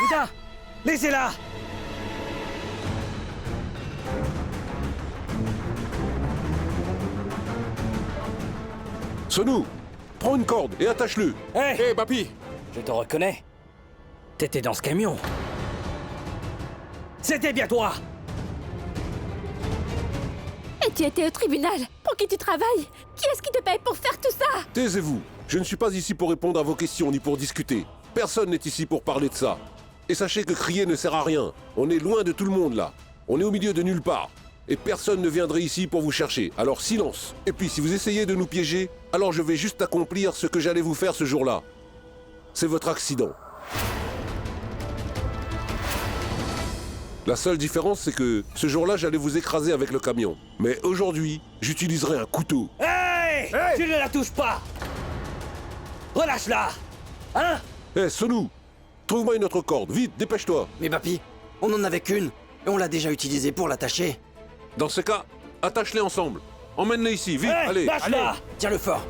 Putain! Laissez-la! Sonou, prends une corde et attache-le. Hé! Hé, Bapi! Je te reconnais. T'étais dans ce camion. C'était bien toi! Et tu étais au tribunal. Pour qui tu travailles? Qui est-ce qui te paye pour faire tout ça? Taisez-vous. Je ne suis pas ici pour répondre à vos questions ni pour discuter. Personne n'est ici pour parler de ça. Et sachez que crier ne sert à rien. On est loin de tout le monde là. On est au milieu de nulle part. Et personne ne viendrait ici pour vous chercher. Alors silence. Et puis si vous essayez de nous piéger, alors je vais juste accomplir ce que j'allais vous faire ce jour-là. C'est votre accident. La seule différence, c'est que ce jour-là, j'allais vous écraser avec le camion. Mais aujourd'hui, j'utiliserai un couteau. Hey! Tu ne la touches pas! Relâche-la! Hein? Hé, Sonou, trouve-moi une autre corde. Vite, dépêche-toi. Mais Bapi, on en avait qu'une, et on l'a déjà utilisée pour l'attacher. Dans ce cas, attache-les ensemble. Emmène-les ici, vite, Hey, allez. lâche-la! Tiens-le fort.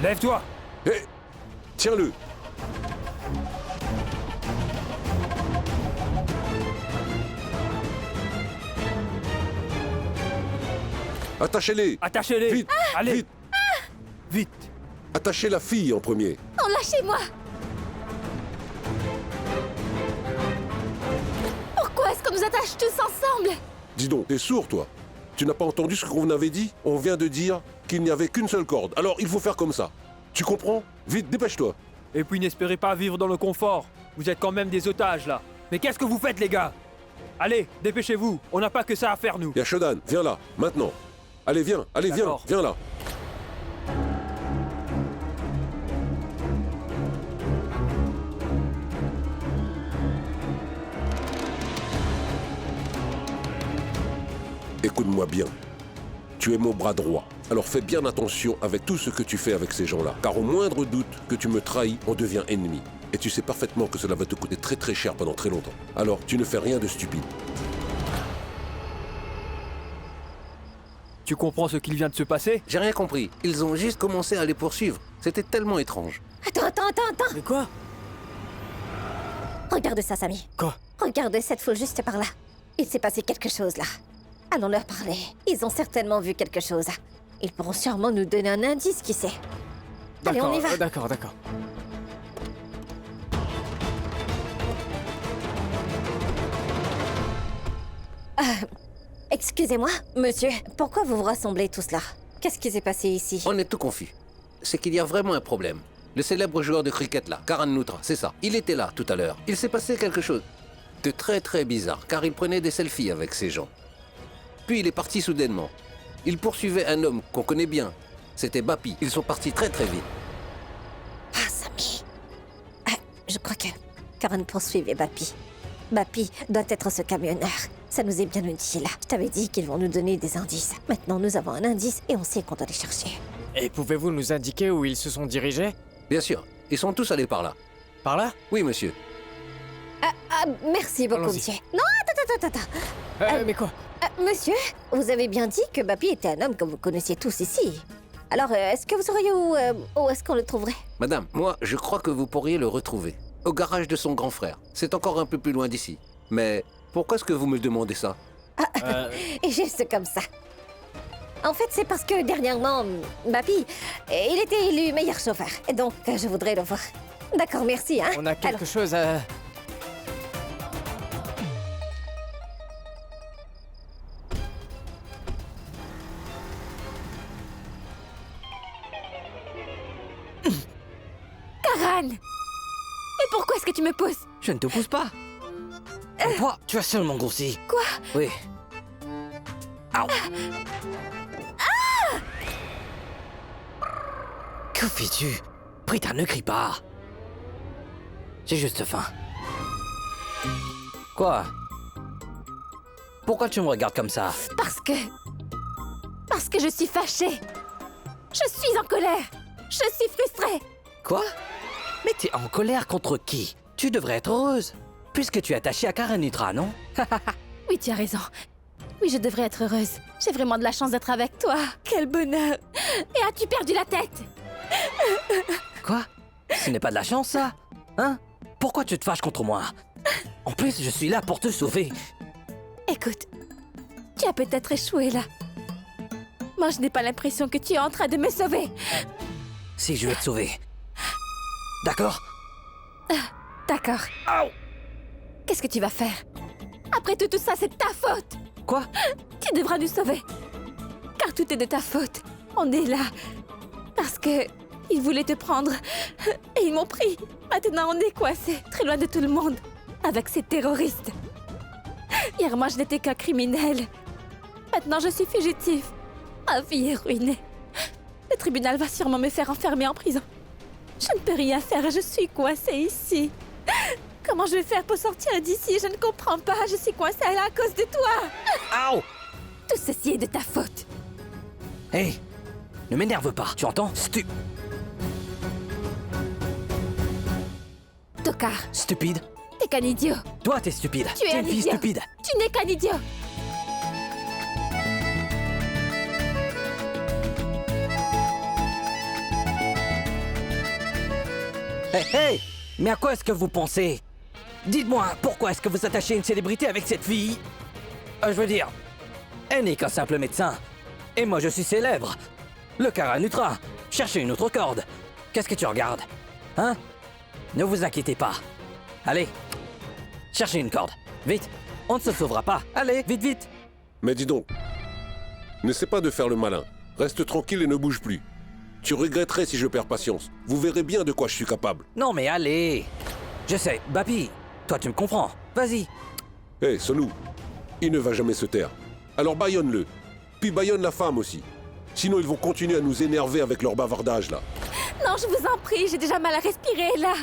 Lève-toi! Hé, tiens-le. Attachez-les. Attachez-les! Vite, Allez! vite. Vite! Attachez la fille en premier. Non, lâchez-moi! Pourquoi est-ce qu'on nous attache tous ensemble? Dis donc, t'es sourd, toi? Tu n'as pas entendu ce qu'on avait dit? On vient de dire qu'il n'y avait qu'une seule corde. Alors, il faut faire comme ça. Tu comprends? Vite, dépêche-toi. Et puis n'espérez pas vivre dans le confort. Vous êtes quand même des otages, là. Mais qu'est-ce que vous faites, les gars? Allez, dépêchez-vous. On n'a pas que ça à faire, nous. Y'a Shodan, viens là, maintenant. Allez, viens, D'accord. viens là. Écoute-moi bien. Tu es mon bras droit. Alors fais bien attention avec tout ce que tu fais avec ces gens-là. Car au moindre doute que tu me trahis, on devient ennemi. Et tu sais parfaitement que cela va te coûter très très cher pendant très longtemps. Alors tu ne fais rien de stupide. Tu comprends ce qu'il vient de se passer? J'ai rien compris. Ils ont juste commencé à les poursuivre. C'était tellement étrange. Attends. Mais quoi? Regarde ça, Samy. Quoi? Regarde cette foule juste par là. Il s'est passé quelque chose là. Allons leur parler. Ils ont certainement vu quelque chose. Ils pourront sûrement nous donner un indice, qui sait. Allez, on y va. D'accord. Excusez-moi, monsieur, pourquoi vous vous rassemblez tous là? Qu'est-ce qui s'est passé ici? On est tout confus. C'est qu'il y a vraiment un problème. Le célèbre joueur de cricket là, Karan Nutra, c'est ça. Il était là tout à l'heure. Il s'est passé quelque chose de très très bizarre, car il prenait des selfies avec ces gens. Puis il est parti soudainement. Il poursuivait un homme qu'on connaît bien. C'était Bapi. Ils sont partis très très vite. Ah, Samy. Je crois que Karen poursuivait Bapi. Bapi doit être ce camionneur. Ça nous est bien utile. Je t'avais dit qu'ils vont nous donner des indices. Maintenant, nous avons un indice et on sait qu'on doit les chercher. Et pouvez-vous nous indiquer où ils se sont dirigés? Bien sûr, ils sont tous allés par là. Par là? Oui, monsieur. Merci beaucoup, Allons-y. monsieur. Non, attends. Mais quoi? Monsieur, vous avez bien dit que Bapi était un homme que vous connaissiez tous ici. Alors, est-ce que vous sauriez où est-ce qu'on le trouverait? Madame, moi, je crois que vous pourriez le retrouver. Au garage de son grand frère. C'est encore un peu plus loin d'ici. Mais pourquoi est-ce que vous me demandez ça? Et juste comme ça. En fait, c'est parce que dernièrement, Bapi, il était élu meilleur chauffeur. Et donc, je voudrais le voir. D'accord, merci, hein. On a quelque chose à... Karan! Et pourquoi est-ce que tu me pousses? Je ne te pousse pas. Toi, tu as seulement grossi. Quoi? Oui. Au. Que fais-tu? Prita, ne crie pas. J'ai juste faim. Quoi? Pourquoi tu me regardes comme ça? Parce que je suis fâchée. Je suis en colère. Je suis frustrée. Quoi? Mais t'es en colère contre qui? Tu devrais être heureuse. Puisque tu es attachée à Karan Nutra, non? Oui, tu as raison. Oui, je devrais être heureuse. J'ai vraiment de la chance d'être avec toi. Quel bonheur. Et as-tu perdu la tête? Quoi? Ce n'est pas de la chance, ça? Hein? Pourquoi tu te fâches contre moi? En plus, je suis là pour te sauver. Écoute, tu as peut-être échoué là. Moi, je n'ai pas l'impression que tu es en train de me sauver. Si, je vais te sauver. D'accord? D'accord. Qu'est-ce que tu vas faire? Après tout ça, c'est ta faute. Quoi? Tu devras nous sauver. Car tout est de ta faute. On est là. Parce que ils voulaient te prendre. Et ils m'ont pris. Maintenant, on est coincés, très loin de tout le monde. Avec ces terroristes. Hier, moi, je n'étais qu'un criminel. Maintenant, je suis fugitif. Ma vie est ruinée. Le tribunal va sûrement me faire enfermer en prison. Je ne peux rien faire et je suis coincée ici. Comment je vais faire pour sortir d'ici? Je ne comprends pas. Je suis coincée là à cause de toi. Aouh! Tout ceci est de ta faute. Hé! Ne m'énerve pas, tu entends? Tokar, Stupide. t'es qu'un idiot. Toi, t'es stupide. Tu es T'es un une fille idiot. stupide. Tu n'es qu'un idiot. Hé, hé! Mais à quoi est-ce que vous pensez? Dites-moi, pourquoi est-ce que vous attachez une célébrité avec cette fille? Je veux dire, elle n'est qu'un simple médecin. Et moi, je suis célèbre. Le Karanutra. Cherchez une autre corde. Qu'est-ce que tu regardes? Hein? Ne vous inquiétez pas. Allez, cherchez une corde. Vite, on ne se sauvera pas. Allez, vite, vite. Mais dis donc, n'essaie pas de faire le malin. Reste tranquille et ne bouge plus. Tu regretterais si je perds patience. Vous verrez bien de quoi je suis capable. Non mais allez. Je sais, Bapi, toi tu me comprends. Vas-y. Hé, Sonou, il ne va jamais se taire. Alors bâillonne-le. Puis bâillonne la femme aussi. Sinon ils vont continuer à nous énerver avec leur bavardage là. Non, je vous en prie, j'ai déjà mal à respirer là.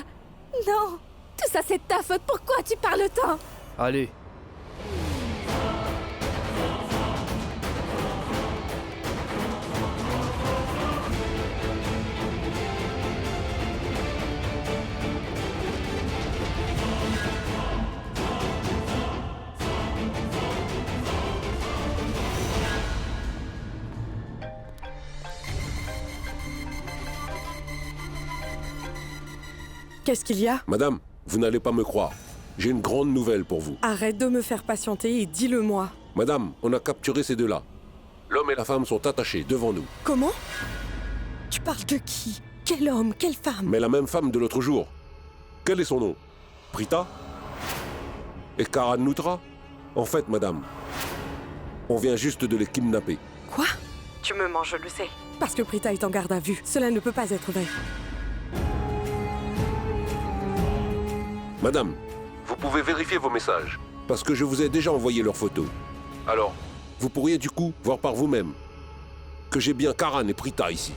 Non, tout ça c'est de ta faute. Pourquoi tu parles autant? Allez. Qu'est-ce qu'il y a? Madame, vous n'allez pas me croire. J'ai une grande nouvelle pour vous. Arrête de me faire patienter et dis-le-moi. Madame, on a capturé ces deux-là. L'homme et la femme sont attachés devant nous. Comment? Tu parles de qui? Quel homme? Quelle femme? Mais la même femme de l'autre jour. Quel est son nom? Prita? Et Karanutra? En fait, madame, on vient juste de les kidnapper. Quoi? Tu me mens, je le sais. Parce que Prita est en garde à vue. Cela ne peut pas être vrai. Madame, vous pouvez vérifier vos messages, parce que je vous ai déjà envoyé leurs photos. Alors, vous pourriez du coup voir par vous-même que j'ai bien Karan et Prita ici.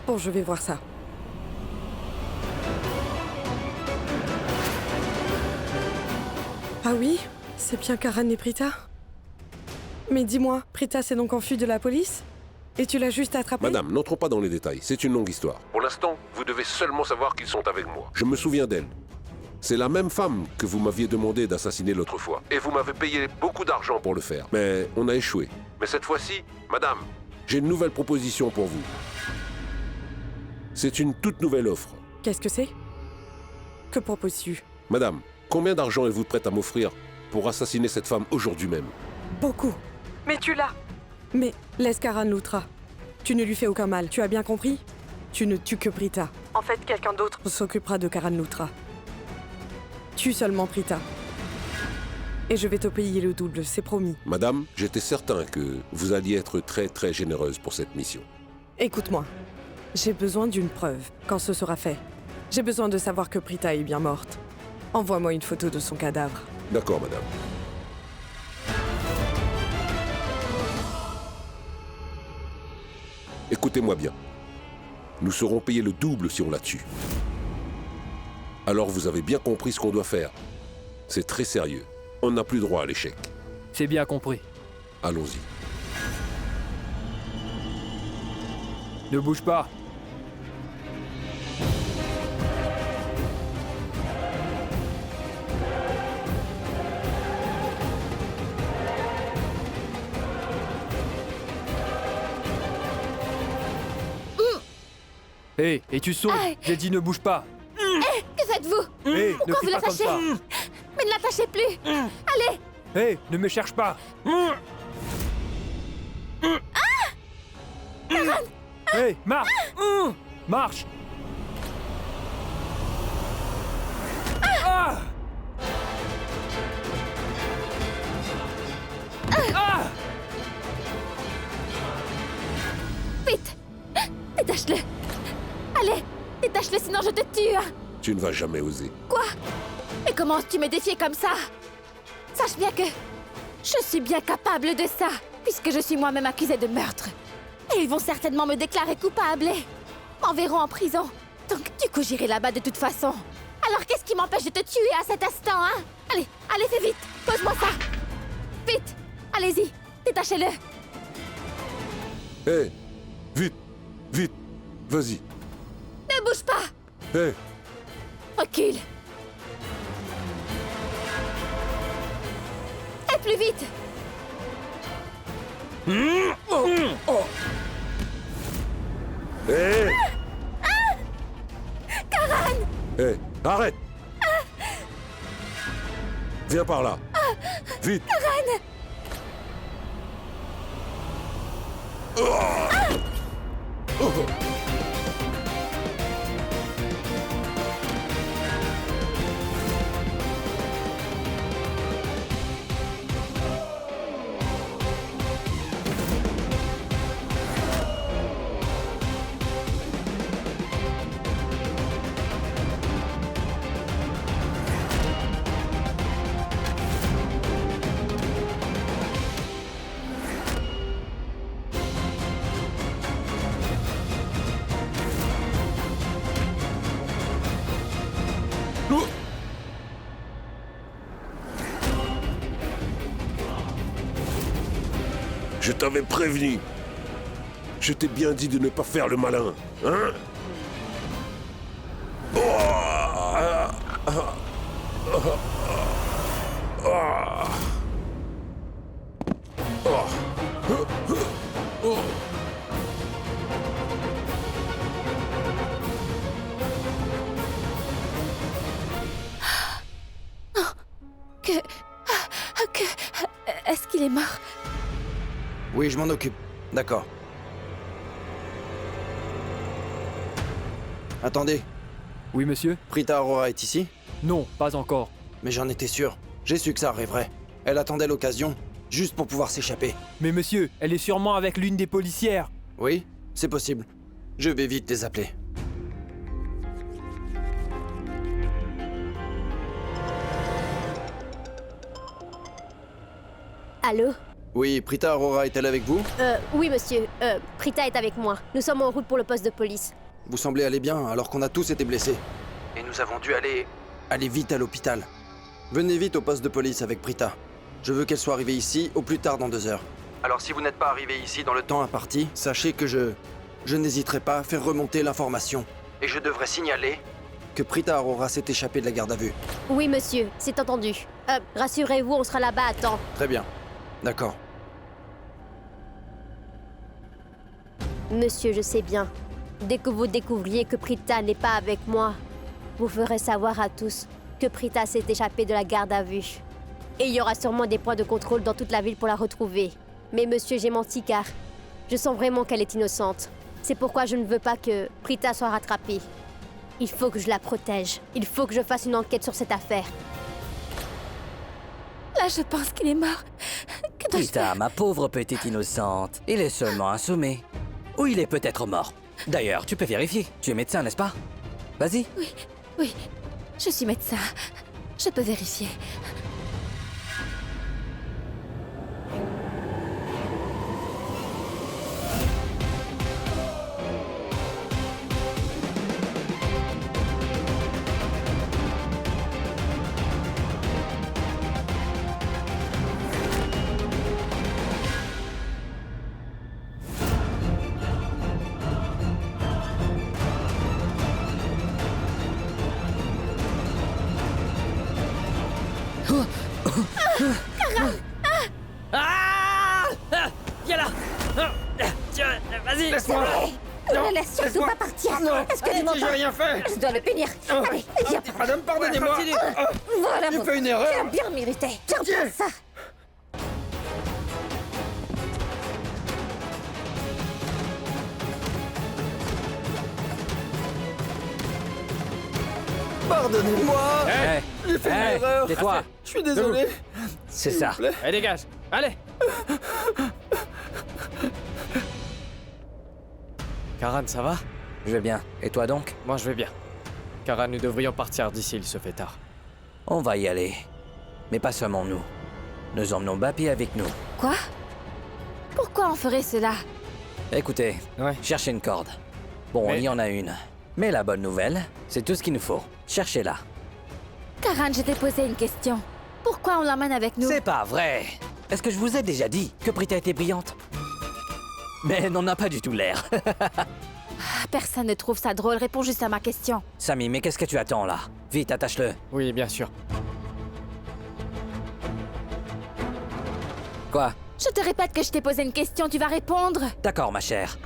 Bon, je vais voir ça. Ah oui? C'est bien Karan et Prita? Mais dis-moi, Prita s'est donc enfuie de la police? Et tu l'as juste attrapée? Madame, n'entrons pas dans les détails, c'est une longue histoire. Pour l'instant, vous devez seulement savoir qu'ils sont avec moi. Je me souviens d'elle. C'est la même femme que vous m'aviez demandé d'assassiner l'autre fois. Et vous m'avez payé beaucoup d'argent pour le faire. Mais on a échoué. Mais cette fois-ci, madame, j'ai une nouvelle proposition pour vous. C'est une toute nouvelle offre. Qu'est-ce que c'est? Que proposes-tu? Madame, combien d'argent êtes-vous prête à m'offrir pour assassiner cette femme aujourd'hui même? Beaucoup. Mais tu l'as. Mais laisse Karanutra. Tu ne lui fais aucun mal, tu as bien compris? Tu ne tues que Prita. En fait, quelqu'un d'autre s'occupera de Karanutra. Tue seulement Prita. Et je vais te payer le double, c'est promis. Madame, j'étais certain que vous alliez être très très généreuse pour cette mission. Écoute-moi. J'ai besoin d'une preuve, quand ce sera fait. J'ai besoin de savoir que Prita est bien morte. Envoie-moi une photo de son cadavre. D'accord, madame. Écoutez-moi bien. Nous serons payés le double si on la tue. Alors vous avez bien compris ce qu'on doit faire. C'est très sérieux. On n'a plus droit à l'échec. C'est bien compris. Allons-y. Ne bouge pas. Hé, et tu sautes. Aïe. J'ai dit ne bouge pas. Que faites-vous? Hé, ne Pourquoi crie vous pas comme l'attachez? ça. Mais ne l'attachez plus. Allez. Hé, ne me cherche pas. Hé, marche. Marche. Ah. Ah. Vite. Détache-le. Allez, détache-le, sinon je te tue. Hein. Tu ne vas jamais oser. Quoi? Mais comment oses-tu me défier comme ça? Sache bien que je suis bien capable de ça, puisque je suis moi-même accusée de meurtre. Et ils vont certainement me déclarer coupable et m'enverront en prison. Donc du coup j'irai là-bas de toute façon. Alors qu'est-ce qui m'empêche de te tuer à cet instant, hein? Allez, allez, fais vite. Pose-moi ça. Vite. Allez-y. Détachez-le. Hé, vite, vite, vas-y. Ne bouge pas. Hé, Recule. Et plus vite. hé. Karan. Hé, arrête. Viens par là. Vite. Karan. Je t'avais prévenu. Je t'ai bien dit de ne pas faire le malin, hein? Est-ce qu'il est mort? Oui, je m'en occupe. D'accord. Attendez, Oui, monsieur? Prita Aurora est ici? Non, pas encore. Mais j'en étais sûr. J'ai su que ça arriverait. Elle attendait l'occasion, juste pour pouvoir s'échapper. Mais monsieur, elle est sûrement avec l'une des policières. Oui, c'est possible. Je vais vite les appeler. Allô? Oui, Prita Aurora est-elle avec vous? Oui, monsieur. Prita est avec moi. Nous sommes en route pour le poste de police. Vous semblez aller bien alors qu'on a tous été blessés. Et nous avons dû aller vite à l'hôpital. Venez vite au poste de police avec Prita. Je veux qu'elle soit arrivée ici au plus tard dans 2 heures. Alors si vous n'êtes pas arrivé ici dans le temps imparti, sachez que je n'hésiterai pas à faire remonter l'information. Et je devrais signaler que Prita Aurora s'est échappée de la garde à vue. Oui, monsieur. C'est entendu. Rassurez-vous, on sera là-bas à temps. Très bien. D'accord. Monsieur, je sais bien. Dès que vous découvriez que Prita n'est pas avec moi, vous ferez savoir à tous que Prita s'est échappée de la garde à vue. Et il y aura sûrement des points de contrôle dans toute la ville pour la retrouver. Mais monsieur, j'ai menti car je sens vraiment qu'elle est innocente. C'est pourquoi je ne veux pas que Prita soit rattrapée. Il faut que je la protège. Il faut que je fasse une enquête sur cette affaire. Là, je pense qu'il est mort. Que dois-je Prita, faire? ma pauvre petite innocente. Il est seulement assommé. Ou il est peut-être mort. D'ailleurs, tu peux vérifier. Tu es médecin, n'est-ce pas? Vas-y. Oui, je suis médecin. Je peux vérifier. Ah! Viens là! Tiens, vas-y! Laisse-moi! Ne laisse surtout pas partir. Est-ce que tu m'entends? J'ai rien fait. Je dois le punir. Allez, viens. Madame, pardonnez-moi. Voilà, J'ai mon... fait une erreur. Tu as bien mérité. Tiens, prends ça. Pardonnez-moi. Hey, J'ai fait une erreur. tais-toi. Je suis désolé. C'est ça. Allez, dégage. Allez. Karan, ça va? Je vais bien. Et toi donc? Moi, je vais bien. Karan, nous devrions partir d'ici, il se fait tard. On va y aller. Mais pas seulement nous. Nous emmenons Bapi avec nous. Quoi? Pourquoi on ferait cela? Écoutez, Ouais. cherchez une corde. Bon, Mais- il y en a une. Mais la bonne nouvelle, c'est tout ce qu'il nous faut. Cherchez-la. Karan, je t'ai posé une question. Pourquoi on l'emmène avec nous? C'est pas vrai. Est-ce que je vous ai déjà dit que Prita était brillante? Mais elle n'en a pas du tout l'air. Personne ne trouve ça drôle. Réponds juste à ma question. Samy, mais qu'est-ce que tu attends là? Vite, attache-le. Oui, bien sûr. Quoi? Je te répète que je t'ai posé une question, tu vas répondre. D'accord, ma chère.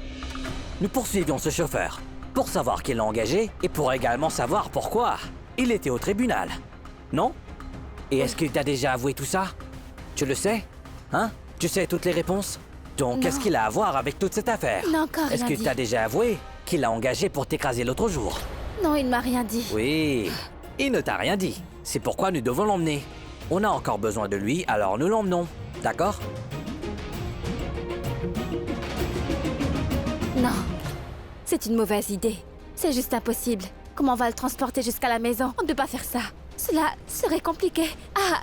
Nous poursuivions ce chauffeur pour savoir qui l'a engagé et pour également savoir pourquoi il était au tribunal. Non? Et est-ce qu'il t'a déjà avoué tout ça? Tu le sais? Hein? Tu sais toutes les réponses? Donc, Non. qu'est-ce qu'il a à voir avec toute cette affaire? Il n'a encore Est-ce rien qu'il dit. t'a déjà avoué qu'il l'a engagé pour t'écraser l'autre jour? Non, il ne m'a rien dit. Oui, il ne t'a rien dit. C'est pourquoi nous devons l'emmener. On a encore besoin de lui, alors nous l'emmenons. D'accord? Non. C'est une mauvaise idée. C'est juste impossible. Comment on va le transporter jusqu'à la maison? On ne peut pas faire ça. Cela serait compliqué. Ah!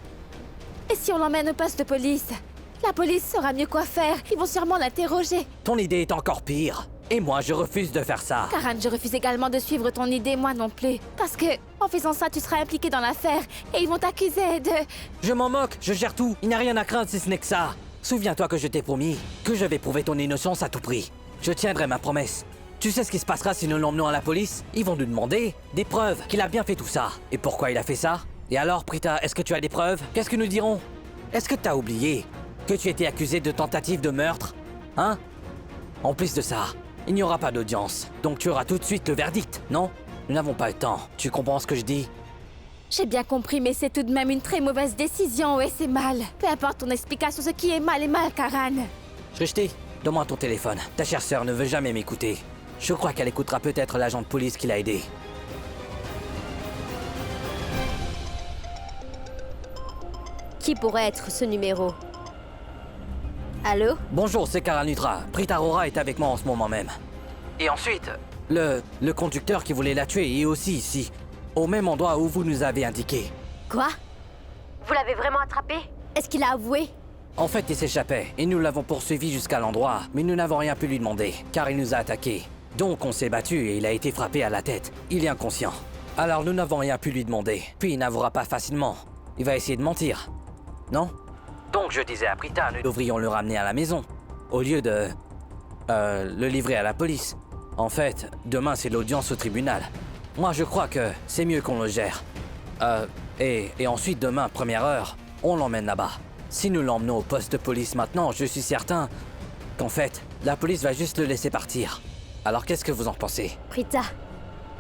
Et si on l'emmène au poste de police? La police saura mieux quoi faire. Ils vont sûrement l'interroger. Ton idée est encore pire. Et moi, je refuse de faire ça. Karan, je refuse également de suivre ton idée, moi non plus. Parce que, en faisant ça, tu seras impliqué dans l'affaire et ils vont t'accuser de... Je m'en moque, je gère tout. Il n'y a rien à craindre si ce n'est que ça. Souviens-toi que je t'ai promis que je vais prouver ton innocence à tout prix. Je tiendrai ma promesse. Tu sais ce qui se passera si nous l'emmenons à la police? Ils vont nous demander des preuves qu'il a bien fait tout ça. Et pourquoi il a fait ça? Et alors, Prita, est-ce que tu as des preuves? Qu'est-ce que nous dirons? Est-ce que t'as oublié que tu étais accusé de tentative de meurtre? Hein? En plus de ça, il n'y aura pas d'audience. Donc tu auras tout de suite le verdict, non? Nous n'avons pas le temps. Tu comprends ce que je dis? J'ai bien compris, mais c'est tout de même une très mauvaise décision et c'est mal. Peu importe ton explication, ce qui est mal, Karan. Shrishti, donne-moi ton téléphone. Ta chère sœur ne veut jamais m'écouter. Je crois qu'elle écoutera peut-être l'agent de police qui l'a aidé. Qui pourrait être ce numéro? Allô? Bonjour, c'est Karanutra. Prita Arora est avec moi en ce moment même. Et ensuite, le conducteur qui voulait la tuer est aussi ici, au même endroit où vous nous avez indiqué. Quoi? Vous l'avez vraiment attrapé? Est-ce qu'il a avoué? En fait, il s'échappait, et nous l'avons poursuivi jusqu'à l'endroit, mais nous n'avons rien pu lui demander, car il nous a attaqués. Donc on s'est battu et il a été frappé à la tête. Il est inconscient. Alors nous n'avons rien pu lui demander. Puis il n'avouera pas facilement. Il va essayer de mentir. Non? Donc je disais à Prita, nous devrions le ramener à la maison, au lieu de... le livrer à la police. En fait, demain c'est l'audience au tribunal. Moi je crois que c'est mieux qu'on le gère. Et ensuite demain, première heure, on l'emmène là-bas. Si nous l'emmenons au poste de police maintenant, je suis certain qu'en fait, la police va juste le laisser partir. Alors qu'est-ce que vous en pensez? Prita,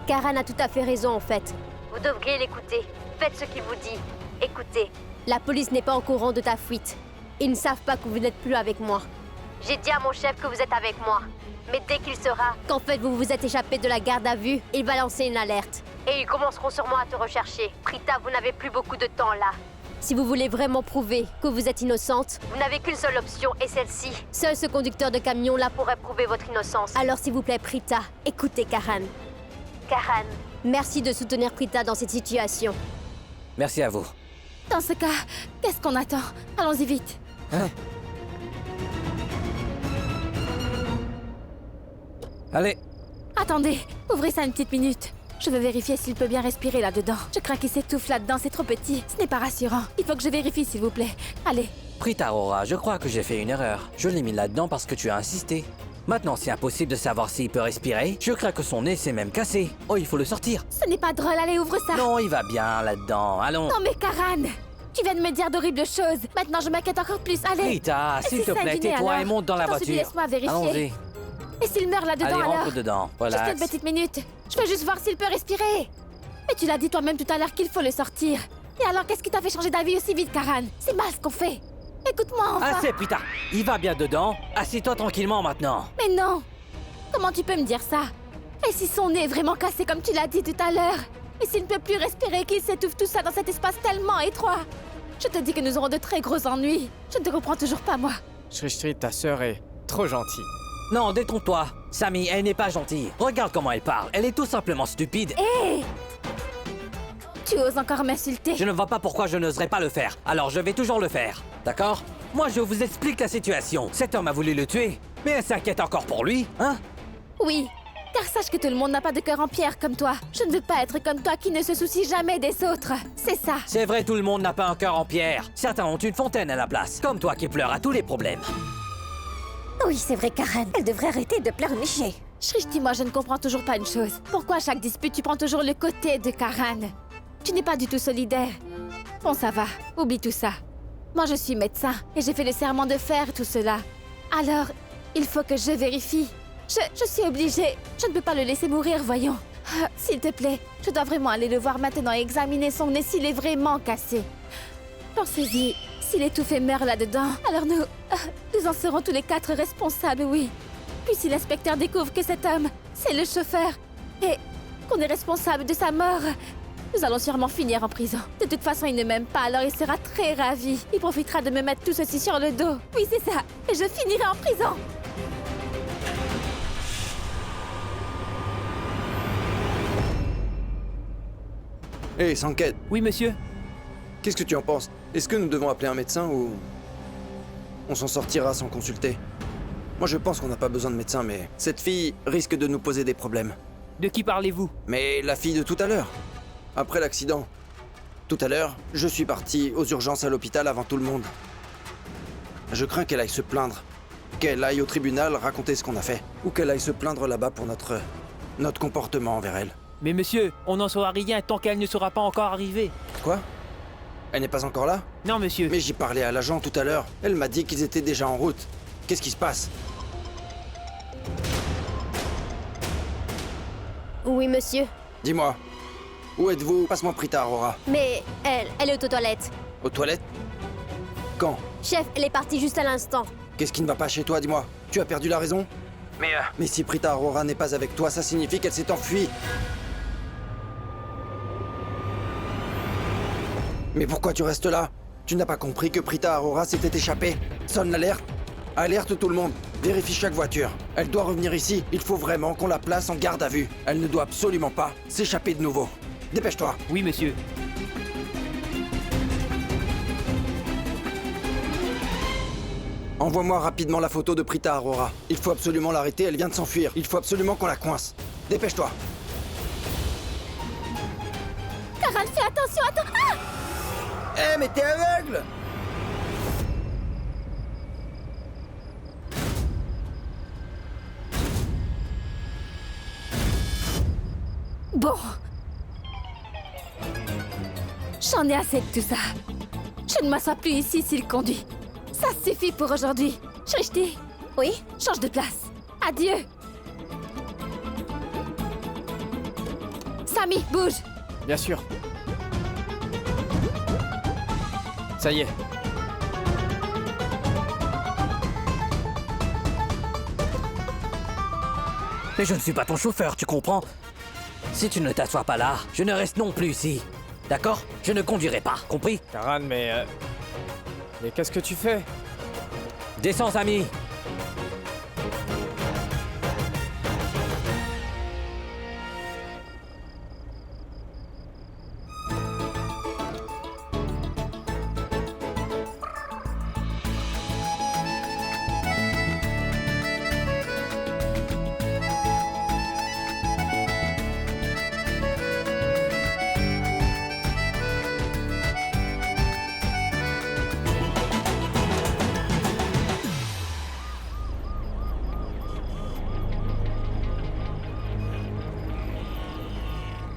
Karan a tout à fait raison en fait. Vous devriez l'écouter. Faites ce qu'il vous dit. Écoutez, la police n'est pas au courant de ta fuite. Ils ne savent pas que vous n'êtes plus avec moi. J'ai dit à mon chef que vous êtes avec moi. Mais dès qu'il saura qu'en fait vous vous êtes échappé de la garde à vue, il va lancer une alerte. Et ils commenceront sûrement à te rechercher. Prita, vous n'avez plus beaucoup de temps là. Si vous voulez vraiment prouver que vous êtes innocente, vous n'avez qu'une seule option et celle-ci. Seul ce conducteur de camion là pourrait prouver votre innocence. Alors s'il vous plaît, Prita, écoutez Karan. Karan, merci de soutenir Prita dans cette situation. Merci à vous. Dans ce cas, qu'est-ce qu'on attend? Allons-y vite. Allez, Attendez, ouvrez ça une petite minute. Je veux vérifier s'il peut bien respirer là-dedans. Je crains qu'il s'étouffe là-dedans, c'est trop petit. Ce n'est pas rassurant. Il faut que je vérifie, s'il vous plaît. Allez. Prita Arora, je crois que j'ai fait une erreur. Je l'ai mis là-dedans parce que tu as insisté. Maintenant, c'est impossible de savoir s'il peut respirer. Je crains que son nez s'est même cassé. Oh, il faut le sortir. Ce n'est pas drôle, allez, ouvre ça. Non, il va bien là-dedans. Allons. Non mais Karan, tu viens de me dire d'horribles choses. Maintenant, je m'inquiète encore plus. Allez. Prita, s'il C'est te plaît, sanguiné, tais-toi alors. et monte dans la Je t'en supplie, voiture. laisse-moi vérifier. Allons-y. Et s'il meurt là-dedans Allez, alors? rentre dedans. Juste Relax. une petite minute. Je veux juste voir s'il peut respirer. Mais tu l'as dit toi-même tout à l'heure qu'il faut le sortir. Et alors, qu'est-ce qui t'a fait changer d'avis aussi vite, Karan? C'est mal ce qu'on fait. Écoute-moi enfin. Assez, Prita. Il va bien dedans. Assieds-toi tranquillement maintenant. Mais non. Comment tu peux me dire ça? Et si son nez est vraiment cassé comme tu l'as dit tout à l'heure? Et s'il ne peut plus respirer, qu'il s'étouffe tout ça dans cet espace tellement étroit? Je te dis que nous aurons de très gros ennuis. Je ne te comprends toujours pas, moi. Shrishti, ta sœur est trop gentille. Non, détrompe-toi. Samy, elle n'est pas gentille. Regarde comment elle parle. Elle est tout simplement stupide. Hé! Tu oses encore m'insulter? Je ne vois pas pourquoi je n'oserais pas le faire. Alors je vais toujours le faire. D'accord? Moi, je vous explique la situation. Cet homme a voulu le tuer. Mais elle s'inquiète encore pour lui, hein? Oui, car sache que tout le monde n'a pas de cœur en pierre comme toi. Je ne veux pas être comme toi qui ne se soucie jamais des autres. C'est ça. C'est vrai, tout le monde n'a pas un cœur en pierre. Certains ont une fontaine à la place. Comme toi qui pleure à tous les problèmes. Oui, c'est vrai, Karen. Elle devrait arrêter de pleurnicher. Shrishti, moi je ne comprends toujours pas une chose. Pourquoi à chaque dispute tu prends toujours le côté de Karan? Tu n'es pas du tout solidaire. Bon, ça va. Oublie tout ça. Moi je suis médecin et j'ai fait le serment de faire tout cela. Alors, il faut que je vérifie. Je suis obligée. Je ne peux pas le laisser mourir, voyons. Ah, s'il te plaît, je dois vraiment aller le voir maintenant et examiner son nez s'il est vraiment cassé. Pensez-y, s'il étouffe et meurt là-dedans, alors nous en serons tous les 4 responsables, oui. Puis si l'inspecteur découvre que cet homme, c'est le chauffeur, et qu'on est responsable de sa mort, nous allons sûrement finir en prison. De toute façon, il ne m'aime pas, alors il sera très ravi. Il profitera de me mettre tout ceci sur le dos. Oui, c'est ça. Et je finirai en prison. Hé, Sanket, Oui, monsieur? qu'est-ce que tu en penses? Est-ce que nous devons appeler un médecin ou... on s'en sortira sans consulter? Moi, je pense qu'on n'a pas besoin de médecin, mais cette fille risque de nous poser des problèmes. De qui parlez-vous? Mais la fille de tout à l'heure, après l'accident. Tout à l'heure, je suis parti aux urgences à l'hôpital avant tout le monde. Je crains qu'elle aille se plaindre, qu'elle aille au tribunal raconter ce qu'on a fait, ou qu'elle aille se plaindre là-bas pour notre comportement envers elle. Mais monsieur, on n'en saura rien tant qu'elle ne sera pas encore arrivée. Quoi? Elle n'est pas encore là? Non, monsieur. Mais j'ai parlé à l'agent tout à l'heure. Elle m'a dit qu'ils étaient déjà en route. Qu'est-ce qui se passe? Oui, monsieur. Dis-moi. Où êtes-vous? Passe-moi Prita, Aurora. Mais elle est aux toilettes. Aux toilettes? Quand? Chef, elle est partie juste à l'instant. Qu'est-ce qui ne va pas chez toi, dis-moi? Tu as perdu la raison? Mais si Prita Aurora n'est pas avec toi, ça signifie qu'elle s'est enfuie. Mais pourquoi tu restes là? Tu n'as pas compris que Prita Aurora s'était échappée? Sonne l'alerte. Alerte tout le monde. Vérifie chaque voiture. Elle doit revenir ici. Il faut vraiment qu'on la place en garde à vue. Elle ne doit absolument pas s'échapper de nouveau. Dépêche-toi. Oui, monsieur. Envoie-moi rapidement la photo de Prita Aurora. Il faut absolument l'arrêter, elle vient de s'enfuir. Il faut absolument qu'on la coince. Dépêche-toi. Karan, fais attention à toi. Ah! Eh, mais t'es aveugle! Bon. J'en ai assez de tout ça. Je ne m'assois plus ici s'il conduit. Ça suffit pour aujourd'hui. Shrishti. Oui? Change de place. Adieu. Samy, bouge. Bien sûr. Ça y est. Mais je ne suis pas ton chauffeur, tu comprends? Si tu ne t'assois pas là, je ne reste non plus ici. D'accord? Je ne conduirai pas, compris? Karan, mais qu'est-ce que tu fais? Descends, ami.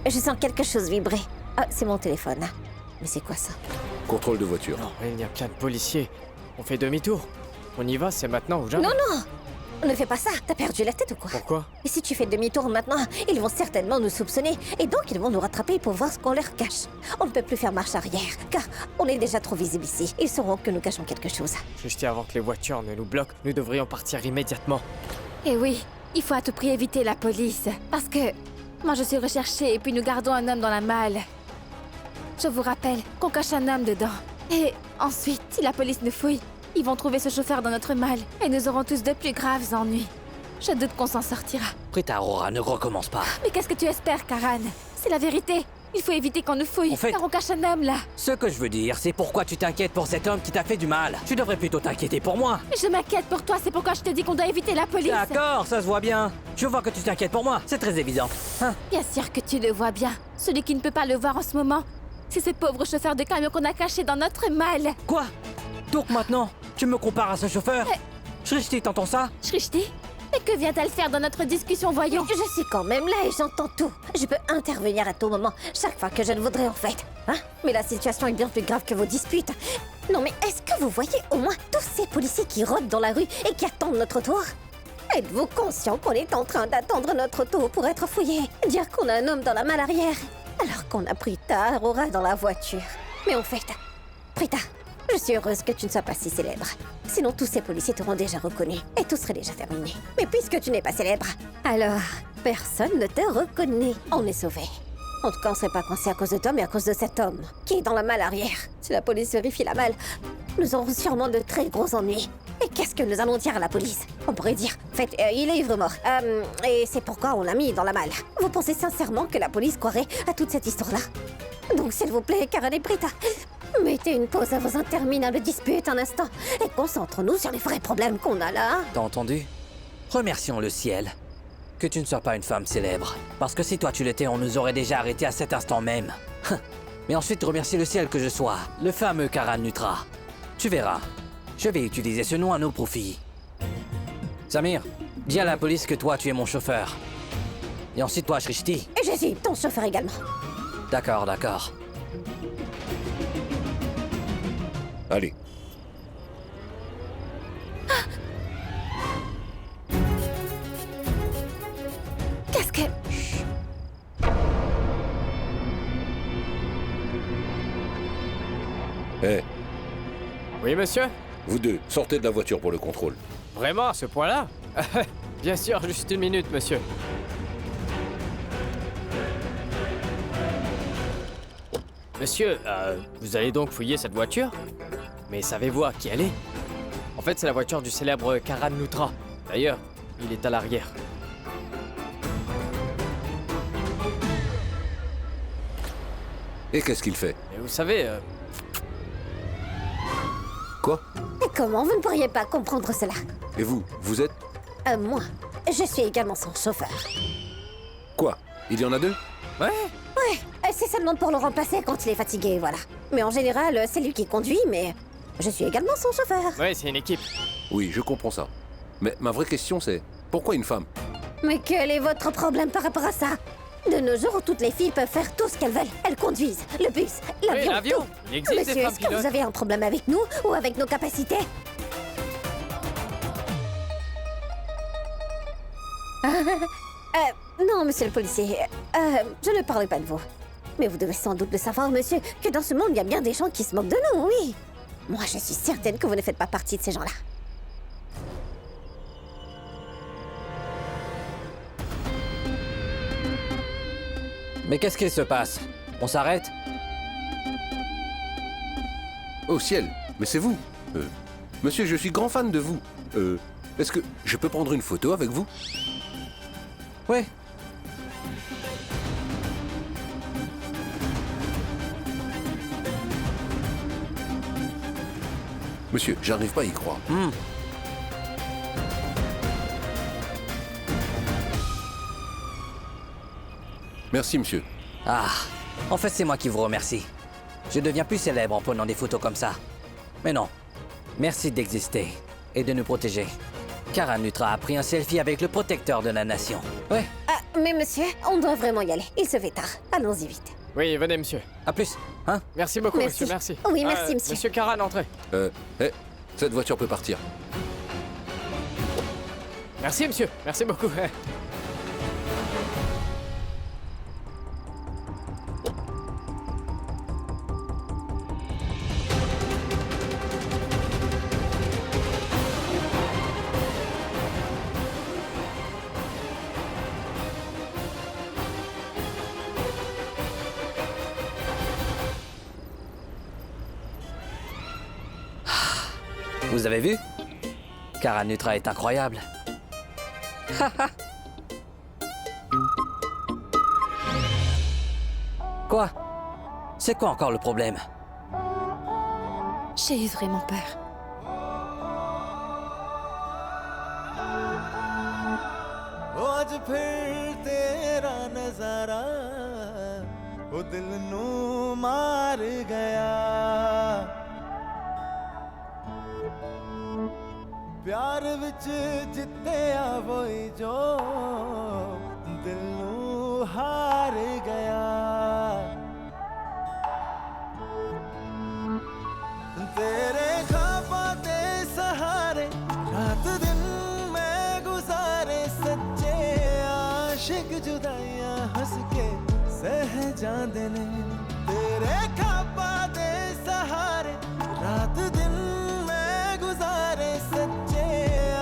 Je sens quelque chose vibrer. Ah, c'est mon téléphone. Mais c'est quoi ça? Contrôle de voiture. Non, il y a plein de policiers. On fait demi-tour. On y va, c'est maintenant ou jamais? Non, non! ne fais pas ça. T'as perdu la tête ou quoi? Pourquoi? Et si tu fais demi-tour maintenant, ils vont certainement nous soupçonner. Et donc, ils vont nous rattraper pour voir ce qu'on leur cache. On ne peut plus faire marche arrière, car on est déjà trop visible ici. Ils sauront que nous cachons quelque chose. Juste avant que les voitures ne nous bloquent, nous devrions partir immédiatement. Et oui, il faut à tout prix éviter la police. Parce que moi je suis recherchée et puis nous gardons un homme dans la malle. Je vous rappelle qu'on cache un homme dedans. Et ensuite, si la police nous fouille, ils vont trouver ce chauffeur dans notre malle. Et nous aurons tous de plus graves ennuis. Je doute qu'on s'en sortira. Prita, Aurora, ne recommence pas. Mais qu'est-ce que tu espères, Karan? C'est la vérité. Il faut éviter qu'on nous fouille, En fait- car on cache un homme là. Ce que je veux dire, c'est pourquoi tu t'inquiètes pour cet homme qui t'a fait du mal. Tu devrais plutôt t'inquiéter pour moi. Je m'inquiète pour toi, c'est pourquoi je te dis qu'on doit éviter la police. D'accord, ça se voit bien. Je vois que tu t'inquiètes pour moi, c'est très évident. Hein? Bien sûr que tu le vois bien. Celui qui ne peut pas le voir en ce moment, c'est ce pauvre chauffeur de camion qu'on a caché dans notre malle. Quoi? Donc maintenant, tu me compares à ce chauffeur? Shrishti, t'entends ça? Shrishti? Mais que vient-elle faire dans notre discussion, voyons? Je suis quand même là et j'entends tout. Je peux intervenir à tout moment, chaque fois que je le voudrais en fait. Hein? Mais la situation est bien plus grave que vos disputes. Non mais est-ce que vous voyez au moins tous ces policiers qui rôdent dans la rue et qui attendent notre tour? Êtes-vous conscient qu'on est en train d'attendre notre tour pour être fouillé? Dire qu'on a un homme dans la malle arrière, alors qu'on a Prita, Aurora dans la voiture. Mais en fait, Prita, je suis heureuse que tu ne sois pas si célèbre. Sinon, tous ces policiers t'auront déjà reconnu et tout serait déjà terminé. Mais puisque tu n'es pas célèbre, alors personne ne te reconnaît. On est sauvés. En tout cas, on ne serait pas coincé à cause de toi, mais à cause de cet homme qui est dans la malle arrière. Si la police vérifie la malle, nous aurons sûrement de très gros ennuis. Et qu'est-ce que nous allons dire à la police? On pourrait dire, en fait, il est ivre-mort. Et c'est pourquoi on l'a mis dans la malle. Vous pensez sincèrement que la police croirait à toute cette histoire-là? Donc, s'il vous plaît, Karan et Prita, mettez une pause à vos interminables disputes un instant et concentrons-nous sur les vrais problèmes qu'on a là. T'as entendu? Remercions le ciel. Que tu ne sois pas une femme célèbre. Parce que si toi tu l'étais, on nous aurait déjà arrêtés à cet instant même. Mais ensuite, remercie le ciel que je sois le fameux Karan Nutra. Tu verras. Je vais utiliser ce nom à nos profits. Samir, dis à la police que toi tu es mon chauffeur. Et ensuite toi, Shrishti. Et je suis ton chauffeur également. D'accord, d'accord. Allez. Qu'est-ce que... Eh, Oui, monsieur? vous deux, sortez de la voiture pour le contrôle. Vraiment, à ce point-là? Bien sûr, juste une minute, monsieur. Monsieur, vous allez donc fouiller cette voiture? Mais savez-vous à qui elle est? En fait, c'est la voiture du célèbre Karan Nutra. D'ailleurs, il est à l'arrière. Et qu'est-ce qu'il fait? Et vous savez, Quoi? Et comment vous ne pourriez pas comprendre cela? Et vous, vous êtes... Moi, je suis également son chauffeur. Quoi? Il y en a deux? ouais, C'est seulement pour le remplacer quand il est fatigué, voilà. Mais en général, c'est lui qui conduit, mais je suis également son chauffeur. ouais, c'est une équipe. Oui, je comprends ça. Mais ma vraie question c'est, pourquoi une femme? Mais quel est votre problème par rapport à ça? De nos jours, toutes les filles peuvent faire tout ce qu'elles veulent. Elles conduisent le bus, Oui, l'avion, l'avion. tout. Il existe Monsieur, des femmes est-ce que vous pilotes. avez un problème avec nous ou avec nos capacités? Non, monsieur le policier. Je ne parlais pas de vous. Mais vous devez sans doute le savoir, monsieur, que dans ce monde, il y a bien des gens qui se moquent de nous, oui. Moi, je suis certaine que vous ne faites pas partie de ces gens-là. Mais qu'est-ce qui se passe? On s'arrête? Oh ciel, mais c'est vous. Monsieur, je suis grand fan de vous. Est-ce que je peux prendre une photo avec vous? Ouais. Monsieur, j'arrive pas à y croire. Merci, monsieur. Ah, en fait, c'est moi qui vous remercie. Je deviens plus célèbre en prenant des photos comme ça. Mais non. Merci d'exister et de nous protéger. Karan Nutra a pris un selfie avec le protecteur de la nation. Ouais, Mais monsieur, on doit vraiment y aller. Il se fait tard. Allons-y vite. Oui, venez, monsieur. à plus, hein? Merci beaucoup, Merci. monsieur, merci. Oui, merci, monsieur. Monsieur Karan, entrez. Cette voiture peut partir. Merci, monsieur. Merci beaucoup. Vous avez vu? Karan Nutra est incroyable. Quoi? C'est quoi encore le problème? J'ai eu vraiment peur. आज फिर तेरा नजारा वो दिल नू मार गया प्यार विच जित्तिया वही जो दिल नू हार गया तेरे ख्वाबों दे सहारे रात दिन मैं गुजारे सच्चे आशिक जुदाइयां हंस के सह जांदे ने तेरे ख्वाबों दे सहारे रात दिन मैं गुजारे सच्चे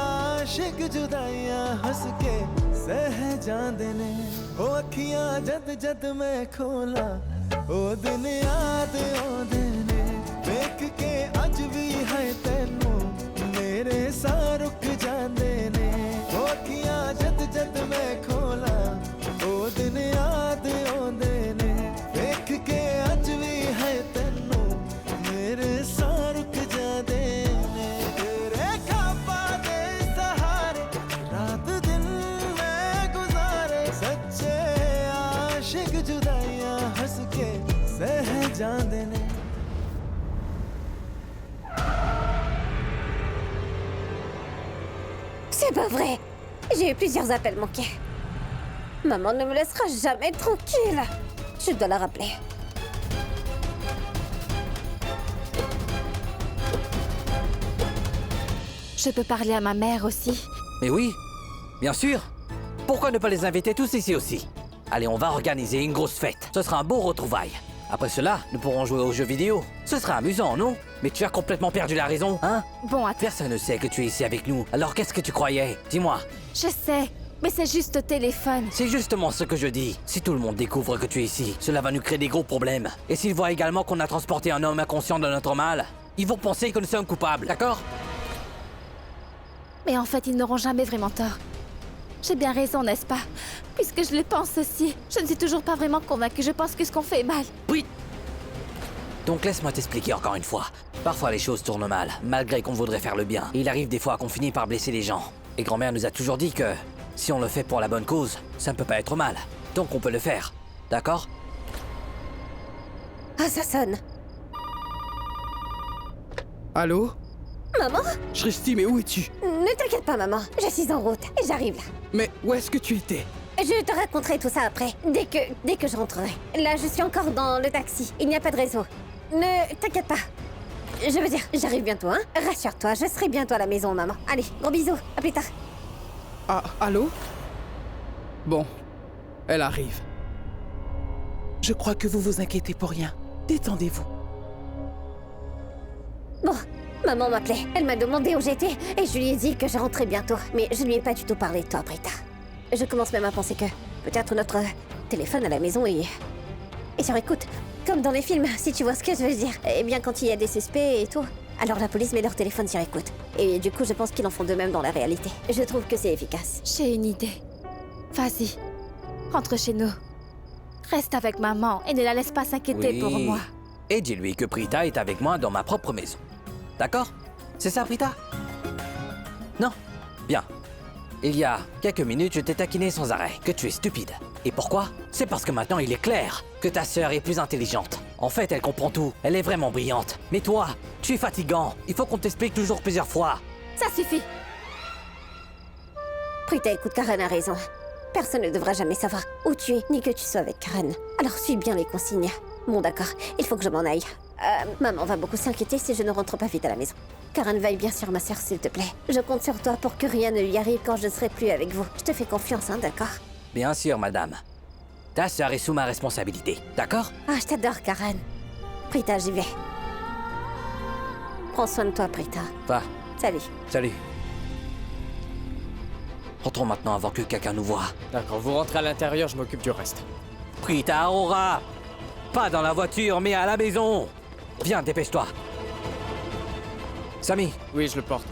आशिक जुदाइयां हंस के सह जांदे ने ओ अखियां जद जद मैं खोला ओ दिन याद आउंदे ने देख के अज भी है तेनू मेरे सा रुक जांदे ने ओ अखियां जद जद मैं खोला ओ दिन याद आउंदे ने देख के अज भी है तेनू मेरे सा रुक जांदे ने तेरे ख्वाबां दे सहारे रात दिन मैं गुजारे सच्चे आशिक जुदाइयां हंस के सह जांदे ने C'est pas vrai. J'ai eu plusieurs appels manqués. Maman ne me laissera jamais tranquille. Je dois la rappeler. Je peux parler à ma mère aussi. Mais oui, bien sûr. Pourquoi ne pas les inviter tous ici aussi? Allez, on va organiser une grosse fête. Ce sera un beau retrouvaille. Après cela, nous pourrons jouer aux jeux vidéo. Ce sera amusant, non? Mais tu as complètement perdu la raison, hein? Bon, attends. Personne ne sait que tu es ici avec nous. Alors qu'est-ce que tu croyais? Dis-moi. Je sais, mais c'est juste au téléphone. C'est justement ce que je dis. Si tout le monde découvre que tu es ici, cela va nous créer des gros problèmes. Et s'ils voient également qu'on a transporté un homme inconscient dans notre mal, ils vont penser que nous sommes coupables, d'accord? Mais en fait, ils n'auront jamais vraiment tort. J'ai bien raison, n'est-ce pas? Puisque je le pense aussi. Je ne suis toujours pas vraiment convaincue. Je pense que ce qu'on fait est mal. Oui. Donc laisse-moi t'expliquer encore une fois. Parfois les choses tournent mal, malgré qu'on voudrait faire le bien. Et il arrive des fois qu'on finit par blesser les gens. Et grand-mère nous a toujours dit que si on le fait pour la bonne cause, ça ne peut pas être mal. Donc on peut le faire. D'accord? Ah, ça sonne. Allô? Maman? Shristi, mais où es-tu? Ne t'inquiète pas, maman. Je suis en route. J'arrive là. Mais où est-ce que tu étais? Je te raconterai tout ça après, dès que je rentrerai. Là, je suis encore dans le taxi. Il n'y a pas de réseau. Ne t'inquiète pas. Je veux dire, j'arrive bientôt, hein? Rassure-toi, je serai bientôt à la maison, maman. Allez, gros bisous. À plus tard. Ah, allô? Bon, elle arrive. Je crois que vous vous inquiétez pour rien. Détendez-vous. Bon, maman m'appelait. Elle m'a demandé où j'étais et je lui ai dit que je rentrais bientôt. Mais je lui ai pas du tout parlé de toi, Britta. Je commence même à penser que peut-être notre téléphone à la maison est sur écoute. Comme dans les films, si tu vois ce que je veux dire. Eh bien, quand il y a des suspects et tout, alors la police met leur téléphone sur écoute. Et du coup, je pense qu'ils en font de même dans la réalité. Je trouve que c'est efficace. J'ai une idée. Vas-y, rentre chez nous. Reste avec maman et ne la laisse pas s'inquiéter pour moi. Et dis-lui que Prita est avec moi dans ma propre maison. D'accord? C'est ça, Prita? Non? Bien. Il y a quelques minutes, je t'ai taquiné sans arrêt, que tu es stupide. Et pourquoi? C'est parce que maintenant il est clair que ta sœur est plus intelligente. En fait, elle comprend tout, elle est vraiment brillante. Mais toi, tu es fatigant, il faut qu'on t'explique toujours plusieurs fois. Ça suffit. Prita, écoute, Karen a raison. Personne ne devra jamais savoir où tu es, ni que tu sois avec Karen. Alors suis bien les consignes. Bon d'accord, il faut que je m'en aille. Maman va beaucoup s'inquiéter si je ne rentre pas vite à la maison. Karan, veille bien sur ma sœur, s'il te plaît. Je compte sur toi pour que rien ne lui arrive quand je ne serai plus avec vous. Je te fais confiance, hein, d'accord? Bien sûr, madame. Ta sœur est sous ma responsabilité, d'accord? Ah, je t'adore, Karan. Prita, j'y vais. Prends soin de toi, Prita. Va. Salut. Salut. Rentrons maintenant avant que quelqu'un nous voie. D'accord, vous rentrez à l'intérieur, je m'occupe du reste. Prita Aurora! Pas dans la voiture, mais à la maison! Viens, dépêche-toi. Samy. Oui, je le porte.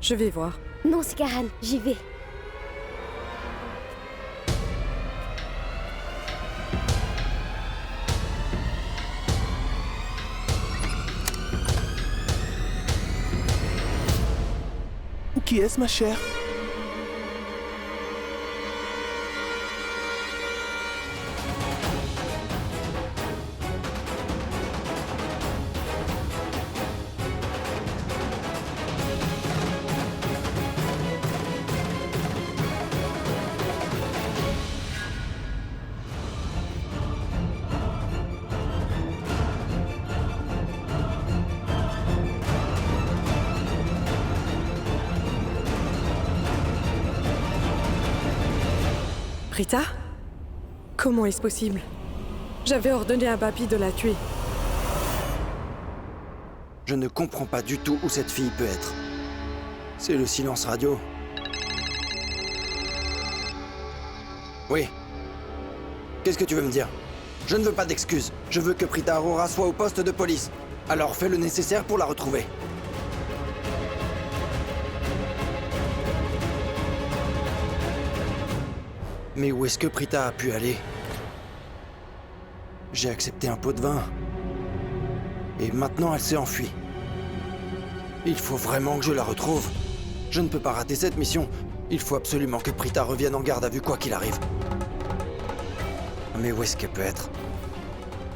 Je vais voir. Non, c'est Karan, j'y vais. Qui est-ce, ma chère? Prita? Comment est-ce possible? J'avais ordonné à Bapi de la tuer. Je ne comprends pas du tout où cette fille peut être. C'est le silence radio. Oui. Qu'est-ce que tu veux me dire? Je ne veux pas d'excuses. Je veux que Prita Aurora soit au poste de police. Alors fais le nécessaire pour la retrouver. Mais où est-ce que Prita a pu aller? J'ai accepté un pot de vin. Et maintenant elle s'est enfuie. Il faut vraiment que je la retrouve. Je ne peux pas rater cette mission. Il faut absolument que Prita revienne en garde à vue quoi qu'il arrive. Mais où est-ce qu'elle peut être?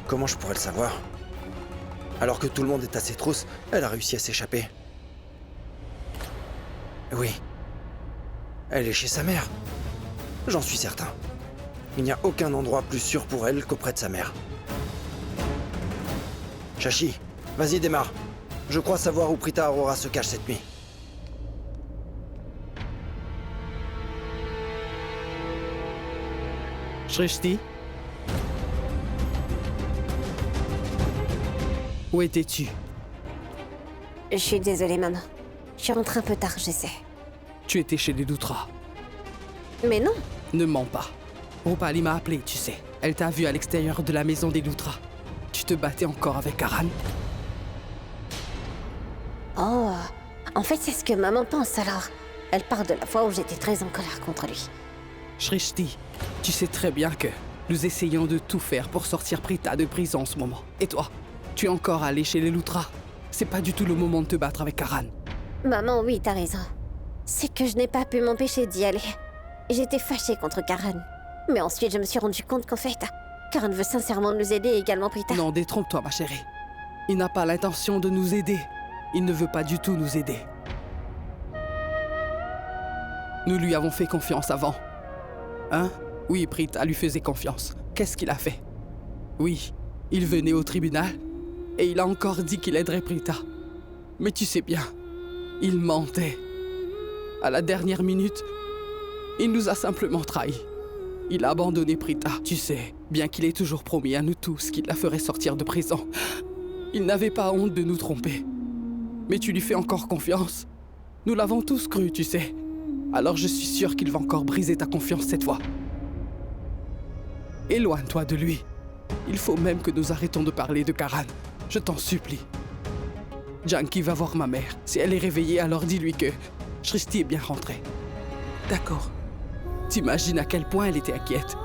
Comment je pourrais le savoir? Alors que tout le monde est à ses trousses, elle a réussi à s'échapper. Oui. Elle est chez sa mère. J'en suis certain. Il n'y a aucun endroit plus sûr pour elle qu'auprès de sa mère. Shashi, vas-y démarre. Je crois savoir où Prita Aurora se cache cette nuit. Shrishti? Où étais-tu? Je suis désolée, maman. Je suis rentrée un peu tard, je sais. Tu étais chez les Loutra. Mais non. Ne mens pas. Rupali m'a appelé, tu sais. Elle t'a vu à l'extérieur de la maison des Loutra. Tu te battais encore avec Karan? Oh, en fait, c'est ce que maman pense alors. Elle parle de la fois où j'étais très en colère contre lui. Shrishti, tu sais très bien que nous essayons de tout faire pour sortir Prita de prison en ce moment. Et toi, tu es encore allé chez les Loutra. C'est pas du tout le moment de te battre avec Karan. Maman, oui, t'as raison. C'est que je n'ai pas pu m'empêcher d'y aller. J'étais fâchée contre Karan. Mais ensuite, je me suis rendu compte qu'en fait, Karan veut sincèrement nous aider et également Prita. Non, détrompe-toi, ma chérie. Il n'a pas l'intention de nous aider. Il ne veut pas du tout nous aider. Nous lui avons fait confiance avant. Hein? Oui, Prita lui faisait confiance. Qu'est-ce qu'il a fait? Oui, il venait au tribunal et il a encore dit qu'il aiderait Prita. Mais tu sais bien, il mentait. À la dernière minute, il nous a simplement trahis. Il a abandonné Prita, tu sais, bien qu'il ait toujours promis à nous tous qu'il la ferait sortir de prison. Il n'avait pas honte de nous tromper. Mais tu lui fais encore confiance. Nous l'avons tous cru, tu sais. Alors je suis sûr qu'il va encore briser ta confiance cette fois. Éloigne-toi de lui. Il faut même que nous arrêtons de parler de Karan. Je t'en supplie. Janki va voir ma mère. Si elle est réveillée, alors dis-lui que Shrishti est bien rentrée. D'accord. T'imagines à quel point elle était inquiète.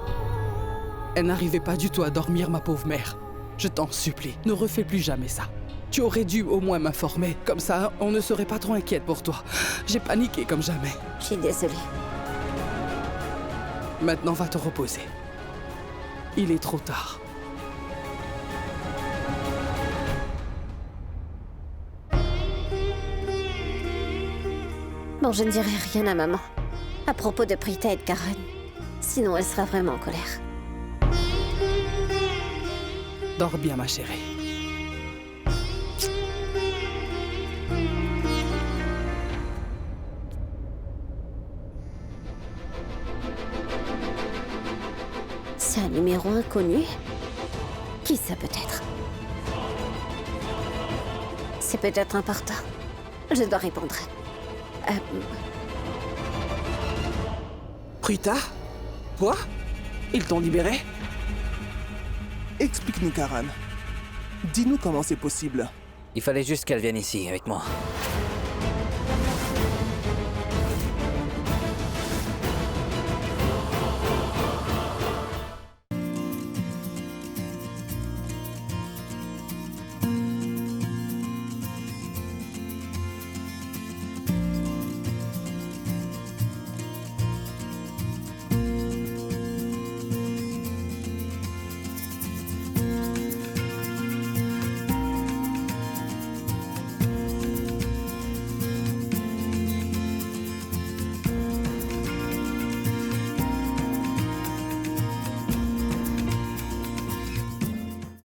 Elle n'arrivait pas du tout à dormir, ma pauvre mère. Je t'en supplie, ne refais plus jamais ça. Tu aurais dû au moins m'informer. Comme ça, on ne serait pas trop inquiète pour toi. J'ai paniqué comme jamais. Je suis désolée. Maintenant, va te reposer. Il est trop tard. Bon, je ne dirai rien à maman. À propos de Prita et de Karan. Sinon, elle sera vraiment en colère. Dors bien, ma chérie. C'est un numéro inconnu? Qui ça peut être? C'est peut-être important. Je dois répondre. Prita? Quoi? Ils t'ont libéré? Explique-nous, Karan. Dis-nous comment c'est possible. Il fallait juste qu'elle vienne ici avec moi.